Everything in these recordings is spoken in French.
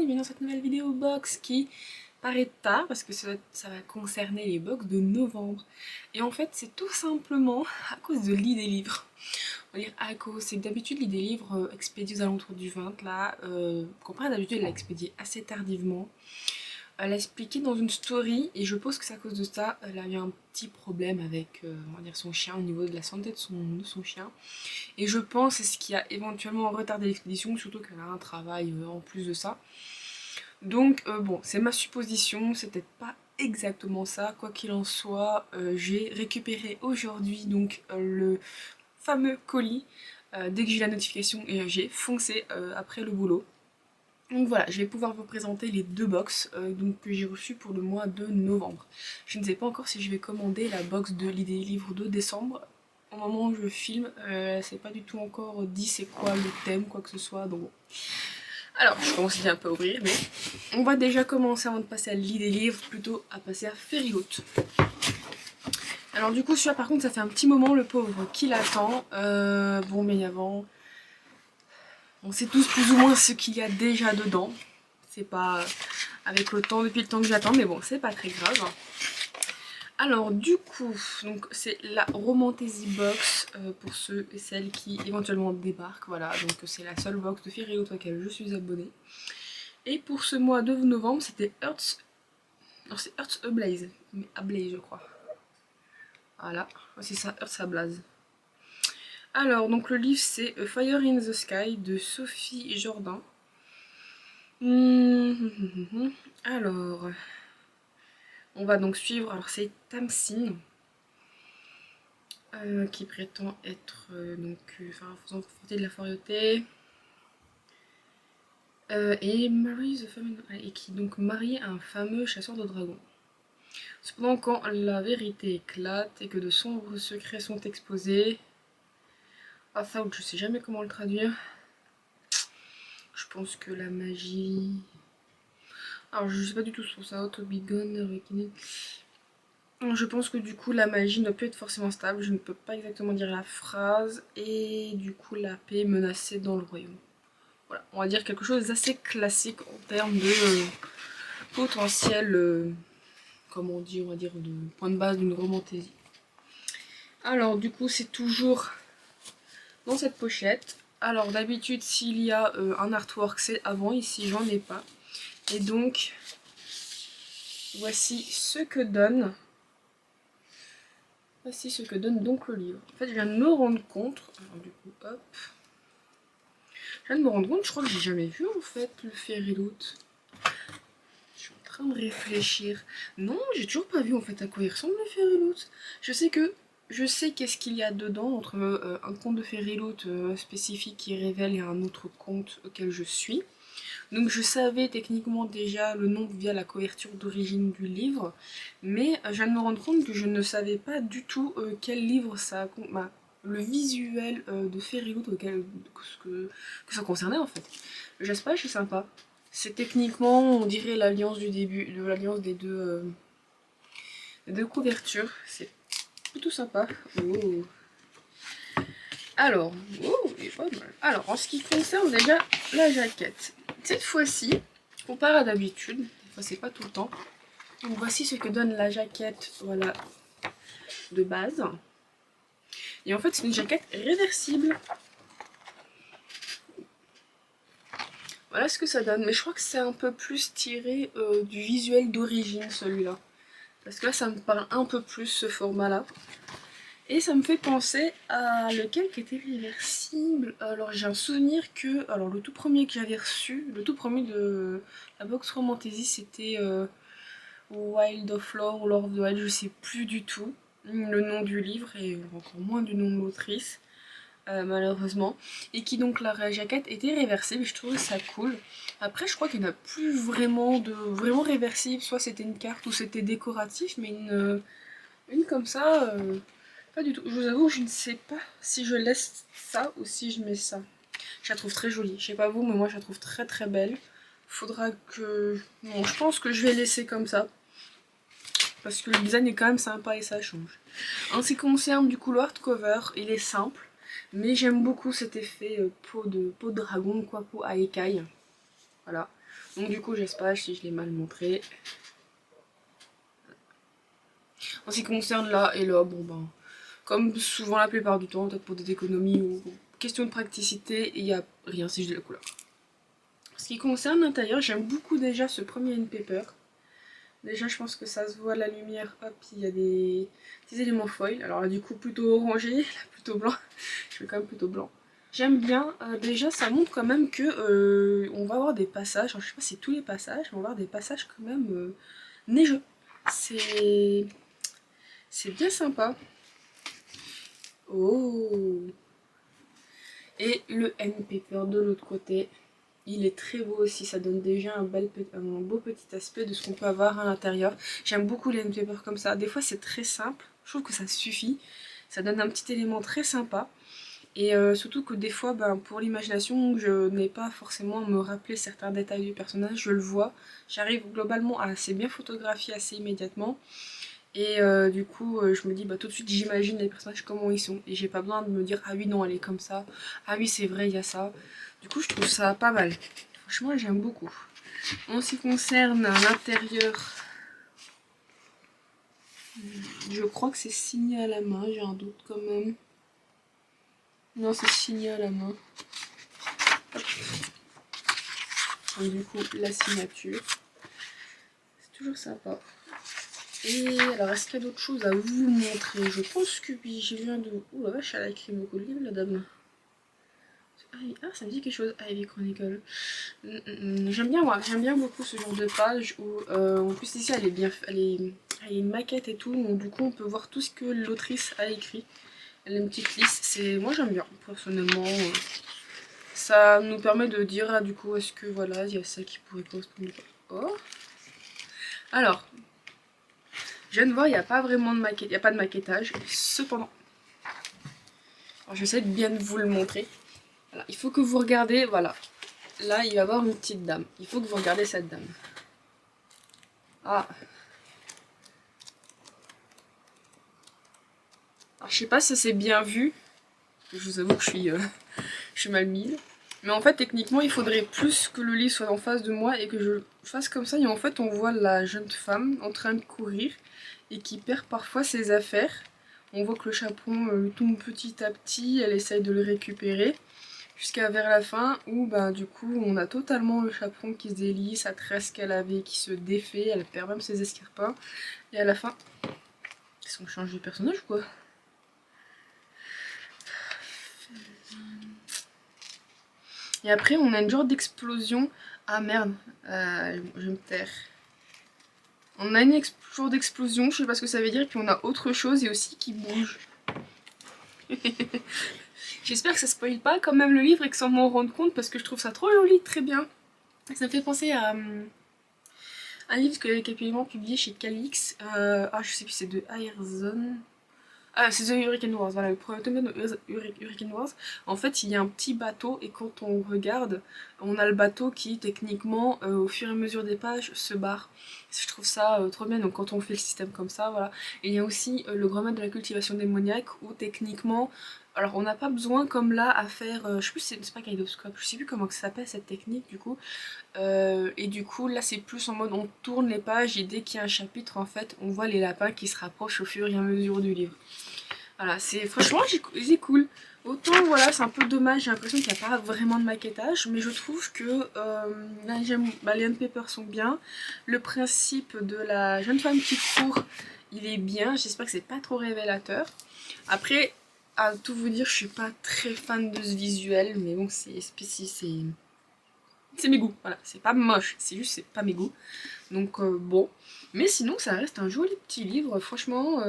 bienvenue dans cette nouvelle vidéo box qui paraît tard parce que ça va concerner les box de novembre. Et en fait c'est tout simplement à cause de l'idée des livres. On va dire à cause, c'est que d'habitude l'idée des livres expédiée aux alentours du 20 là, comparé à d'habitude elle l'a expédié assez tardivement. Elle a expliqué dans une story et je pense que c'est à cause de ça, elle a eu un petit problème avec on va dire son chien au niveau de la santé de son chien. Et je pense que c'est ce qui a éventuellement retardé l'expédition, surtout qu'elle a un travail en plus de ça. Donc bon, c'est ma supposition, c'est peut-être pas exactement ça. Quoi qu'il en soit, j'ai récupéré aujourd'hui donc le fameux colis dès que j'ai eu la notification et j'ai foncé après le boulot. Donc voilà, je vais pouvoir vous présenter les deux box donc, que j'ai reçues pour le mois de novembre. Je ne sais pas encore si je vais commander la box de l'idée livre de décembre. Au moment où je filme, c'est pas du tout encore dit c'est quoi le thème, quoi que ce soit, donc bon. Alors, je commence déjà un peu à ouvrir, mais on va déjà commencer avant de passer à l'idée livre, plutôt à passer à Fairyloot. Alors du coup, celui-là par contre, ça fait un petit moment, le pauvre, qui l'attend. Bon, mais avant... On sait tous plus ou moins ce qu'il y a déjà dedans. C'est pas avec le temps, depuis le temps que j'attends, mais bon, c'est pas très grave. Alors du coup, donc c'est la Romantasy Box pour ceux et celles qui éventuellement débarquent. Voilà, donc c'est la seule box de Fairyloot auquel je suis abonnée. Et pour ce mois de novembre, c'était Hearts... Non, c'est Hearts Ablaze. Mais Ablaze, je crois. Voilà, c'est ça, Hearts Ablaze. Alors, donc le livre c'est Fire in the Sky de Sophie Jordan. Alors, on va donc suivre, alors c'est Tamsin qui prétend être faisant profiter de la royauté et Mary the Famine, et qui donc marie un fameux chasseur de dragons. Cependant, quand la vérité éclate et que de sombres secrets sont exposés, ah ça, je sais jamais comment le traduire. Je pense que la magie... Alors je sais pas du tout sur ça, To Be Gone, Awakening. Je pense que du coup la magie ne peut être forcément stable, je ne peux pas exactement dire la phrase, et du coup la paix est menacée dans le royaume. Voilà, on va dire quelque chose d'assez classique en termes de potentiel, comment on dit, on va dire de point de base d'une romantésie. Alors du coup c'est toujours dans cette pochette. Alors d'habitude s'il y a un artwork c'est avant, ici j'en ai pas. Et donc voici ce que donne... Voici ce que donne donc le livre. En fait, je viens de me rendre compte. Alors, du coup, hop. Je viens de me rendre compte, je crois que j'ai jamais vu en fait le Fairyloot. Je suis en train de réfléchir. Non, j'ai toujours pas vu en fait à quoi il ressemble le Fairyloot. Je sais qu'est-ce qu'il y a dedans entre un conte de Fairyloot spécifique qui révèle et un autre conte auquel je suis. Donc je savais techniquement déjà le nom via la couverture d'origine du livre, mais je viens de me rendre compte que je ne savais pas du tout quel livre ça... le visuel de Fairyloot que ça concernait en fait. J'espère que c'est sympa. C'est techniquement, on dirait l'alliance du début, de l'alliance des deux couvertures. C'est plutôt sympa. Oh. Alors, oh, il est pas mal. Alors, en ce qui concerne déjà la jaquette, cette fois-ci, comparé à d'habitude, des fois c'est pas tout le temps, donc voici ce que donne la jaquette, voilà, de base. Et en fait, c'est une jaquette réversible. Voilà ce que ça donne, mais je crois que c'est un peu plus tiré du visuel d'origine, celui-là. Parce que là, ça me parle un peu plus, ce format-là. Et ça me fait penser à lequel qui était réversible. Alors j'ai un souvenir que, alors le tout premier que j'avais reçu, le tout premier de la box Romantasy, c'était Wild of Lore ou Lore of the Wild, je sais plus du tout le nom du livre et encore moins du nom de l'autrice, malheureusement. Et qui donc la jaquette était réversible, je trouvais ça cool. Après je crois qu'il n'y en a plus vraiment de vraiment réversible, soit c'était une carte ou c'était décoratif, mais une comme ça... Pas du tout. Je vous avoue, je ne sais pas si je laisse ça ou si je mets ça. Je la trouve très jolie. Je sais pas vous, mais moi je la trouve très très belle. Faudra que... Bon, je pense que je vais laisser comme ça. Parce que le design est quand même sympa et ça change. En ce qui concerne du coup le hardcover, il est simple. Mais j'aime beaucoup cet effet peau de dragon, quoi, peau à écaille. Voilà. Donc du coup j'espère si je l'ai mal montré. En ce qui concerne là et là, bon ben, comme souvent la plupart du temps, peut-être pour des économies ou question de praticité, il n'y a rien si je dis la couleur. En ce qui concerne l'intérieur, j'aime beaucoup déjà ce premier end paper. Déjà je pense que ça se voit à la lumière, hop, il y a des petits éléments foil. Alors là du coup plutôt orangé, là plutôt blanc, je vais quand même plutôt blanc. J'aime bien, déjà ça montre quand même que on va avoir des passages, alors je sais pas si c'est tous les passages, mais on va avoir des passages quand même neigeux. C'est bien sympa. Oh. Et le end paper de l'autre côté, il est très beau aussi, ça donne déjà un beau petit aspect de ce qu'on peut avoir à l'intérieur. J'aime beaucoup les end papers comme ça, des fois c'est très simple, je trouve que ça suffit, ça donne un petit élément très sympa. Et surtout que des fois, ben, pour l'imagination, je n'ai pas forcément à me rappeler certains détails du personnage, je le vois, j'arrive globalement à assez bien photographier assez immédiatement. Et du coup, je me dis, bah, tout de suite, j'imagine les personnages comment ils sont. Et j'ai pas besoin de me dire, ah oui, non, elle est comme ça. Ah oui, c'est vrai, il y a ça. Du coup, je trouve ça pas mal. Franchement, j'aime beaucoup. En ce qui concerne l'intérieur, je crois que c'est signé à la main. J'ai un doute quand même. Non, c'est signé à la main. Hop. Donc, du coup, la signature. C'est toujours sympa. Et alors, est-ce qu'il y a d'autres choses à vous montrer? Je pense que oui, j'ai vu un de... Ouh la vache, elle a écrit beaucoup de livres, la dame. Ah, ça me dit quelque chose, Ivy Chronicle. J'aime bien, moi, j'aime bien beaucoup ce genre de page où, en plus ici, elle est bien, elle est une maquette et tout, donc du coup, on peut voir tout ce que l'autrice a écrit. Elle a une petite liste, moi j'aime bien, personnellement. Ça nous permet de dire, ah, du coup, est-ce que, voilà, il y a ça qui pourrait correspondre. Oh. Alors, je viens de voir, il n'y a pas vraiment de maquette, il n'y a pas de maquettage, cependant. Alors, j'essaie de bien vous le montrer. Voilà, il faut que vous regardez, voilà. Là, il va y avoir une petite dame. Il faut que vous regardez cette dame. Ah. Alors, je sais pas si c'est bien vu. Je vous avoue que je suis mal mise. Mais en fait, techniquement, il faudrait plus que le livre soit en face de moi et que je fasse comme ça. Et en fait, on voit la jeune femme en train de courir et qui perd parfois ses affaires. On voit que le chaperon tombe petit à petit. Elle essaye de le récupérer. Jusqu'à vers la fin où bah, du coup on a totalement le chaperon qui se délie, sa tresse qu'elle avait qui se défait, elle perd même ses escarpins. Et à la fin, est-ce qu'on change de personnage ou quoi? Et après on a une genre d'explosion. Ah merde, je vais me taire. On a une genre d'explosion, je sais pas ce que ça veut dire, puis on a autre chose et aussi qui bouge. J'espère que ça spoil pas quand même le livre et que sans m'en rendre compte parce que je trouve ça trop joli, très bien. Ça me fait penser à un livre qui est actuellement publié chez Calix. Je sais plus, c'est de Airzone. Ah, c'est The Hurricane Wars, voilà, le premier tome de Hurricane Wars. En fait, il y a un petit bateau et quand on regarde, on a le bateau qui, techniquement, au fur et à mesure des pages, se barre. Je trouve ça trop bien, donc quand on fait le système comme ça, voilà. Et il y a aussi le grand maître de la cultivation démoniaque où, techniquement, alors on n'a pas besoin, comme là, à faire, je sais plus, c'est pas Kaleidoscope, je sais plus comment ça s'appelle cette technique, du coup. Et du coup, là, c'est plus en mode on tourne les pages et dès qu'il y a un chapitre, en fait, on voit les lapins qui se rapprochent au fur et à mesure du livre. Voilà, c'est franchement c'est cool. Autant voilà, c'est un peu dommage, j'ai l'impression qu'il n'y a pas vraiment de maquettage, mais je trouve que les handpapers sont bien. Le principe de la jeune femme qui court, il est bien. J'espère que c'est pas trop révélateur. Après, à tout vous dire, je suis pas très fan de ce visuel, mais bon, c'est mes goûts. Voilà, c'est pas moche, c'est juste c'est pas mes goûts. Donc bon, mais sinon ça reste un joli petit livre, franchement.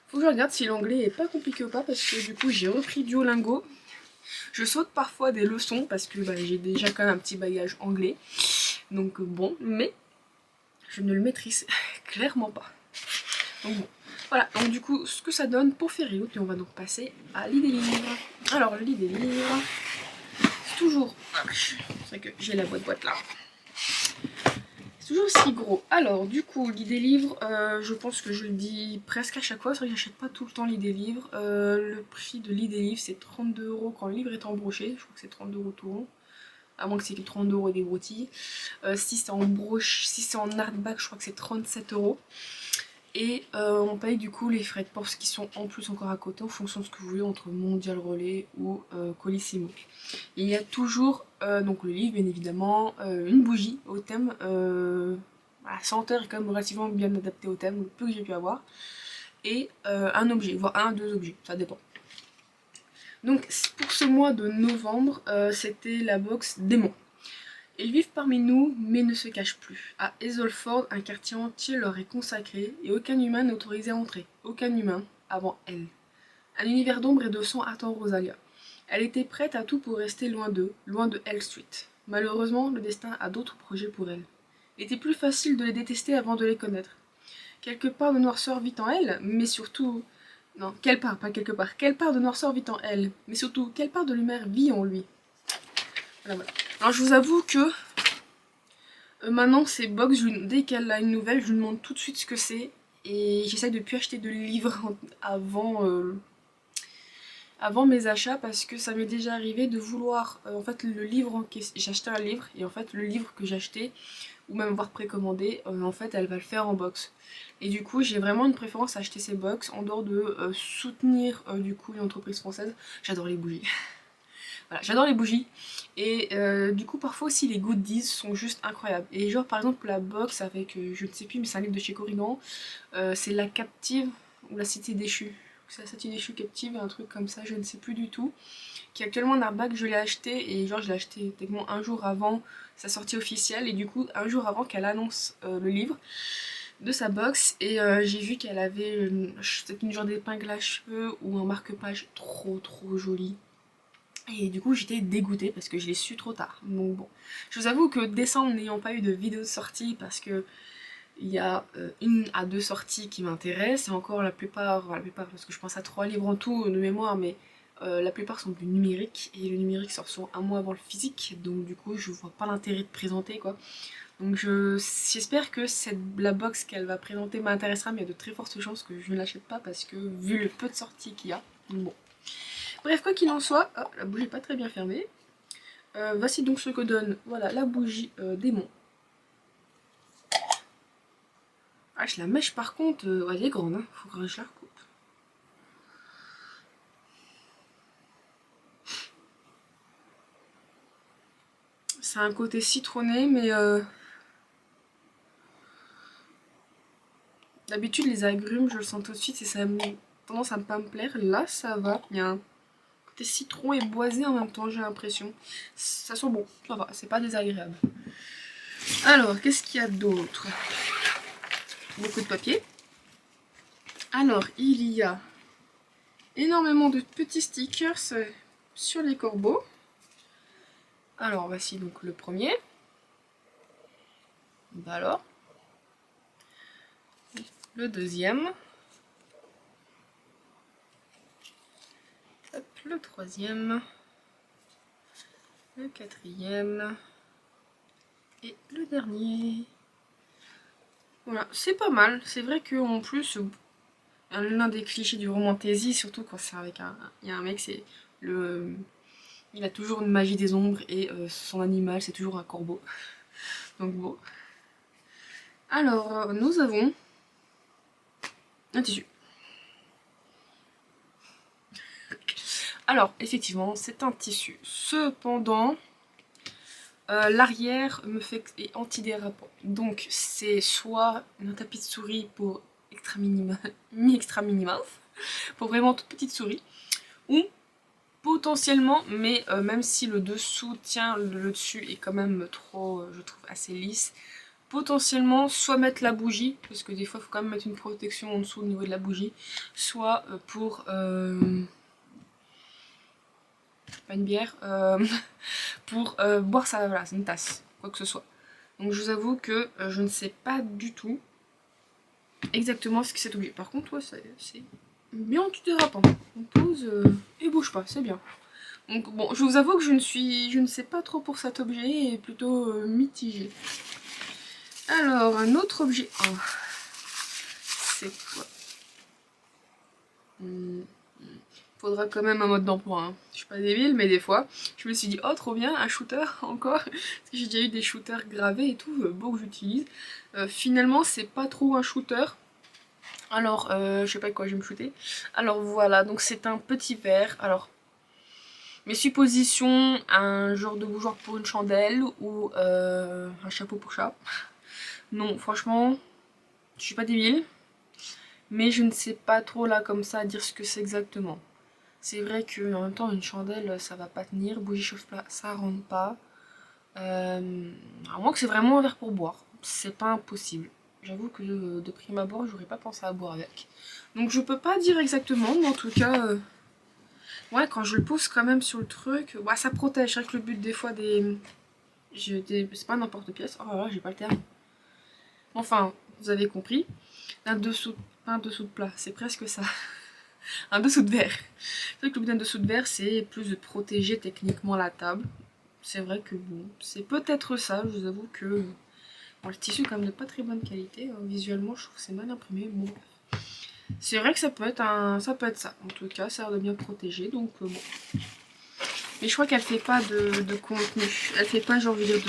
Faut que je regarde si l'anglais est pas compliqué ou pas parce que du coup j'ai repris Duolingo. Je saute parfois des leçons parce que bah, j'ai déjà quand même un petit bagage anglais. Donc bon, mais je ne le maîtrise clairement pas. Donc bon, voilà. Donc du coup, ce que ça donne pour Fairyloot et on va donc passer à l'idée livre. Alors l'idée livre, c'est toujours... C'est vrai que j'ai la boîte là. Toujours aussi gros. Alors du coup l'idée livre, je pense que je le dis presque à chaque fois, c'est vrai que j'achète pas tout le temps l'idée livre. Le prix de l'idée livre c'est 32 € quand le livre est embroché, je crois que c'est 32 € tout rond. à moins que c'est 30 € des broutilles. Si c'est en broche, si c'est en hardback, je crois que c'est 37 €. Et on paye du coup les frais de port qui sont en plus encore à côté en fonction de ce que vous voulez entre Mondial Relais ou Colissimo. Il y a toujours donc le livre bien évidemment, une bougie au thème, la senteur est quand même relativement bien adaptée au thème, le peu que j'ai pu avoir, et un objet, voire un, deux objets, ça dépend. Donc pour ce mois de novembre, c'était la box Démons. Ils vivent parmi nous, mais ne se cachent plus. À Esolford, un quartier entier leur est consacré, et aucun humain n'est autorisé à entrer. Aucun humain, avant elle. Un univers d'ombre et de sang attend Rosalia. Elle était prête à tout pour rester loin d'eux, loin de Hell Street. Malheureusement, le destin a d'autres projets pour elle. Il était plus facile de les détester avant de les connaître. Quelque part de noirceur vit en elle, mais surtout... Non, quelle part, pas quelque part. Quelle part de noirceur vit en elle, mais surtout, quelle part de lumière vit en lui. Voilà. Alors je vous avoue que maintenant ces box, dès qu'elle a une nouvelle, je lui demande tout de suite ce que c'est. Et j'essaye de ne plus acheter de livres avant mes achats parce que ça m'est déjà arrivé de vouloir en fait le livre en question. J'ai acheté un livre et en fait le livre que j'ai acheté ou même voir précommandé, en fait elle va le faire en box. Et du coup j'ai vraiment une préférence à acheter ces box en dehors de soutenir du coup une entreprise française. J'adore les bougies. Voilà, j'adore les bougies. Et du coup, parfois aussi, les goodies sont juste incroyables. Et genre, par exemple, la box avec, je ne sais plus, mais c'est un livre de chez Corrigan. C'est La Captive ou La Cité Déchue. C'est La Cité Déchue Captive, un truc comme ça, je ne sais plus du tout. Qui est actuellement en hardback, je l'ai acheté. Et genre, je l'ai acheté techniquement un jour avant sa sortie officielle. Et du coup, un jour avant qu'elle annonce le livre de sa box. Et j'ai vu qu'elle avait une genre d'épingle à cheveux ou un marque-page trop joli. Et du coup j'étais dégoûtée parce que je l'ai su trop tard. Donc bon, je vous avoue que décembre n'ayant pas eu de vidéo de sortie parce que il y a une à deux sorties qui m'intéressent et encore la plupart parce que je pense à 3 livres en tout de mémoire, mais la plupart sont du numérique et le numérique sort souvent un mois avant le physique, donc du coup je vois pas l'intérêt de présenter quoi. Donc j'espère que la box qu'elle va présenter m'intéressera, mais il y a de très fortes chances que je ne l'achète pas parce que vu le peu de sorties qu'il y a, donc bon. Bref, quoi qu'il en soit, oh, la bougie n'est pas très bien fermée. Voici donc ce que donne voilà, la bougie démon. Ah, la mèche par contre, elle est grande, hein. Faut que je la recoupe. C'est un côté citronné, mais d'habitude les agrumes, je le sens tout de suite et ça a tendance à ne pas me plaire. Là, ça va. Il y a un côté citron et boisé en même temps, j'ai l'impression. Ça sent bon, ça va, c'est pas désagréable. Alors, qu'est-ce qu'il y a d'autre? Beaucoup de papier. Alors, il y a énormément de petits stickers sur les corbeaux. Alors, voici donc le premier. Bah alors. Le deuxième. Hop, le troisième. Le quatrième. Et le dernier. Voilà, c'est pas mal. C'est vrai qu'en plus, l'un des clichés du romantasy, surtout quand c'est avec il y a un mec, c'est le... Il a toujours une magie des ombres et son animal, c'est toujours un corbeau. Donc bon. Alors, nous avons un tissu. Alors, effectivement, c'est un tissu. Cependant, l'arrière me fait est antidérapant. Donc, c'est soit un tapis de souris pour extra minimal, pour vraiment toute petite souris, ou potentiellement, mais même si le dessous tient, le dessus est quand même trop, je trouve, assez lisse, potentiellement soit mettre la bougie, parce que des fois il faut quand même mettre une protection en dessous au niveau de la bougie, soit pour pas une bière, pour boire ça, voilà, c'est une tasse, quoi que ce soit. Donc je vous avoue que je ne sais pas du tout exactement ce que c'est obligé. Par contre, ouais, c'est bien antidérapant. On pose et bouge pas, c'est bien. Donc bon, je vous avoue que je ne sais pas trop pour cet objet et plutôt mitigée. Alors, un autre objet. Oh, c'est quoi? Faudra quand même un mode d'emploi, hein. Je suis pas débile, mais des fois, je me suis dit, oh trop bien, un shooter encore. Parce que j'ai déjà eu des shooters gravés et tout, beau que j'utilise. Finalement, c'est pas trop un shooter. Alors, je sais pas avec quoi je vais me shooter. Alors voilà, donc c'est un petit verre. Alors, mes suppositions, un genre de bougeoir pour une chandelle ou un chapeau pour chat. Non, franchement, je suis pas débile. Mais je ne sais pas trop là comme ça dire ce que c'est exactement. C'est vrai que en même temps une chandelle ça va pas tenir, bougie chauffe-plat ça rentre pas. À moins que c'est vraiment un verre pour boire, c'est pas impossible. J'avoue que de prime abord j'aurais pas pensé à boire avec. Donc je peux pas dire exactement, mais en tout cas, ouais quand je le pose quand même sur le truc, bah, ça protège. C'est vrai que le but des fois c'est pas n'importe pièce, oh là là j'ai pas le terme. Enfin, vous avez compris, un dessous, pas un dessous de plat, c'est presque ça. Un dessous de verre. C'est vrai que le but d'un dessous de verre, c'est plus de protéger techniquement la table. C'est vrai que bon, c'est peut-être ça, je vous avoue que bon, le tissu est quand même de pas très bonne qualité, hein. Visuellement je trouve que c'est mal imprimé, bon. C'est vrai que ça peut être ça. En tout cas, ça a l'air de bien protéger, donc bon. Mais je crois qu'elle fait pas de contenu. Elle fait pas genre, je veux dire,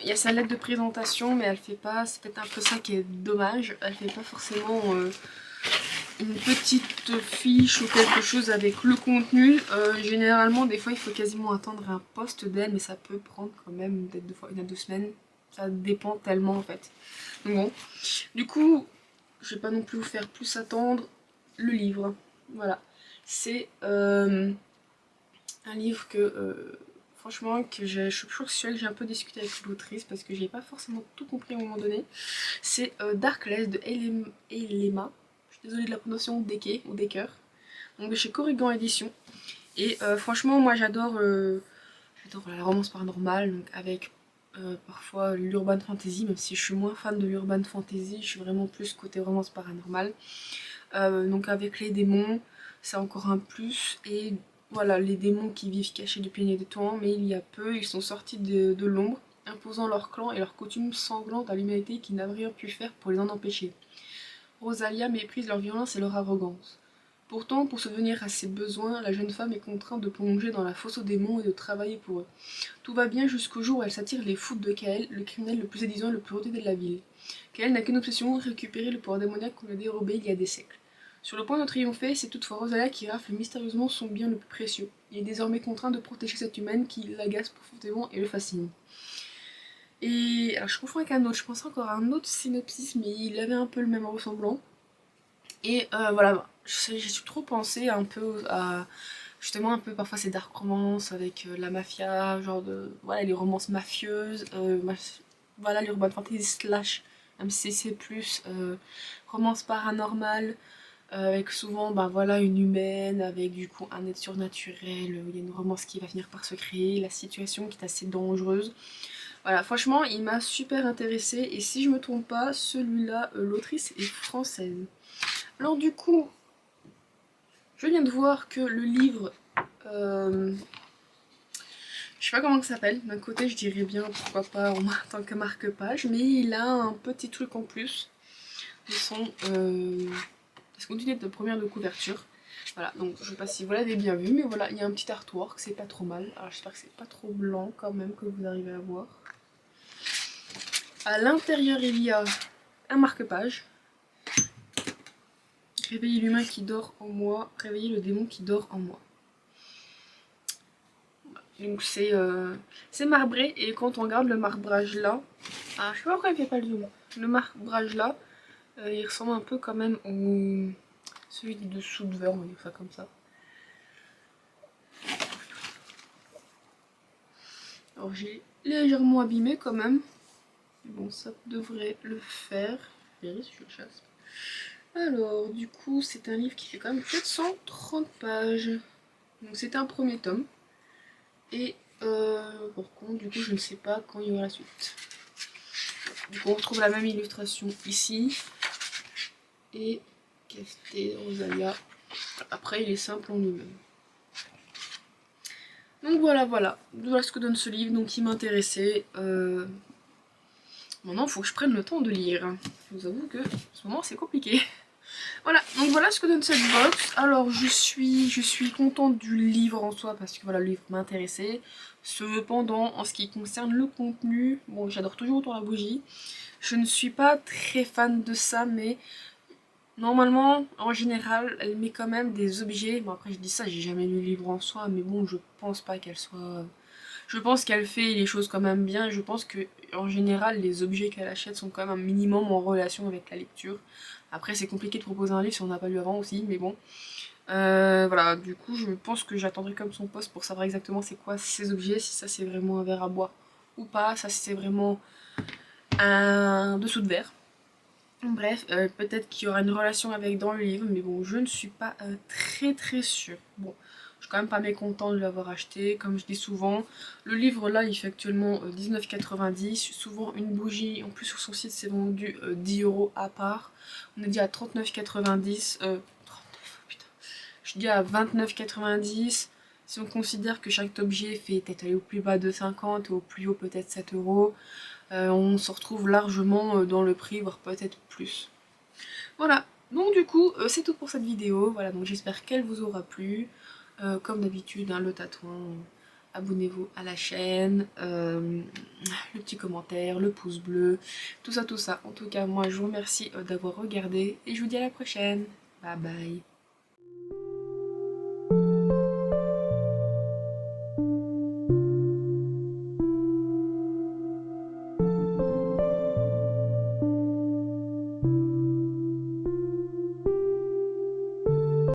il y a sa lettre de présentation, mais elle fait pas, c'est peut-être un peu ça qui est dommage, elle fait pas forcément une petite fiche ou quelque chose avec le contenu. Généralement, des fois, il faut quasiment attendre un post d'elle, mais ça peut prendre quand même peut-être 2 fois 1 à 2 semaines. Ça dépend tellement en fait. Donc bon, du coup, je vais pas non plus vous faire plus attendre. Le livre, voilà. C'est un livre que, franchement, je suis toujours que j'ai un peu discuté avec l'autrice parce que j'ai pas forcément tout compris à un moment donné. C'est Darkless de Elema. Désolée de la prononciation, Deke ou Decker. Donc de chez Corrigan Édition. Et franchement, moi j'adore la romance paranormale, donc avec parfois l'urban fantasy, même si je suis moins fan de l'urban fantasy, je suis vraiment plus côté romance paranormale. Donc avec les démons, c'est encore un plus. Et voilà, les démons qui vivent cachés depuis des temps, mais il y a peu, ils sont sortis de l'ombre, imposant leur clan et leurs coutumes sanglantes à l'humanité qui n'a rien pu faire pour les en empêcher. Rosalia méprise leur violence et leur arrogance. Pourtant, pour subvenir à ses besoins, la jeune femme est contrainte de plonger dans la fosse aux démons et de travailler pour eux. Tout va bien jusqu'au jour où elle s'attire les foudres de Kael, le criminel le plus séduisant et le plus redouté de la ville. Kael n'a qu'une obsession, récupérer le pouvoir démoniaque qu'on lui a dérobé il y a des siècles. Sur le point de triompher, c'est toutefois Rosalia qui rafle mystérieusement son bien le plus précieux. Il est désormais contraint de protéger cette humaine qui l'agace profondément et le fascine. Et alors je confonds avec un autre, je pensais encore à un autre synopsis, mais il avait un peu le même ressemblant. Et voilà, j'ai trop pensé un peu à justement un peu parfois ces dark romances avec la mafia, genre de voilà les romances mafieuses, voilà l'urban fantasy slash MCC+, romance paranormale, avec souvent ben voilà une humaine, avec du coup un être surnaturel, il y a une romance qui va finir par se créer, la situation qui est assez dangereuse. Voilà, franchement, il m'a super intéressée et si je me trompe pas, celui-là, l'autrice est française. Alors du coup, je viens de voir que le livre, je sais pas comment ça s'appelle, d'un côté je dirais bien pourquoi pas en tant que marque-page, mais il a un petit truc en plus de son continuité de première de couverture. Voilà, donc je sais pas si vous l'avez bien vu, mais voilà, il y a un petit artwork, c'est pas trop mal. Alors j'espère que c'est pas trop blanc quand même que vous arrivez à voir. À l'intérieur il y a un marque-page. Réveiller l'humain qui dort en moi, réveiller le démon qui dort en moi. Donc c'est marbré et quand on regarde le marbrage là, je sais pas pourquoi il fait pas le zoom. Le marbrage là, il ressemble un peu quand même au celui du dessous de verre, on va dire ça comme ça. Alors j'ai légèrement abîmé quand même. Bon ça devrait le faire. Je verrai si je le chasse. Alors du coup c'est un livre qui fait quand même 430 pages. Donc c'est un premier tome. Et par contre, du coup, je ne sais pas quand il y aura la suite. Du coup, on retrouve la même illustration ici. Et Kefté, Rosalia. Après, il est simple en lui-même. Donc voilà, voilà ce que donne ce livre, donc il m'intéressait. Maintenant, il faut que je prenne le temps de lire. Je vous avoue que en ce moment, c'est compliqué. Voilà, donc voilà ce que donne cette box. Alors je suis contente du livre en soi parce que voilà, le livre m'intéressait. Cependant, en ce qui concerne le contenu, bon, j'adore toujours autant la bougie. Je ne suis pas très fan de ça, mais normalement, en général, elle met quand même des objets. Bon, après, je dis ça, j'ai jamais lu le livre en soi, mais bon, je pense pas qu'elle soit. Je pense qu'elle fait les choses quand même bien. Je pense que, en général, les objets qu'elle achète sont quand même un minimum en relation avec la lecture. Après, c'est compliqué de proposer un livre si on n'a pas lu avant aussi, mais bon. Voilà, du coup, je pense que j'attendrai comme son poste pour savoir exactement c'est quoi ces objets, si ça c'est vraiment un verre à boire ou pas, ça c'est vraiment un dessous de verre. Bref, peut-être qu'il y aura une relation avec dans le livre, mais bon, je ne suis pas très sûre. Bon, je suis quand même pas mécontente de l'avoir acheté, comme je dis souvent. Le livre là, il fait actuellement 19,90. Souvent une bougie, en plus sur son site c'est vendu 10 € à part. On est dit à 39,90. 39, putain. Je dis à 29,90. Si on considère que chaque objet fait peut-être aller au plus bas de 50 et au plus haut peut-être 7 €, on se retrouve largement dans le prix, voire peut-être plus. Voilà, donc du coup, c'est tout pour cette vidéo. Voilà, donc j'espère qu'elle vous aura plu. Comme d'habitude, hein, le tatouin, abonnez-vous à la chaîne, le petit commentaire, le pouce bleu, tout ça, tout ça. En tout cas, moi, je vous remercie d'avoir regardé et je vous dis à la prochaine. Bye bye.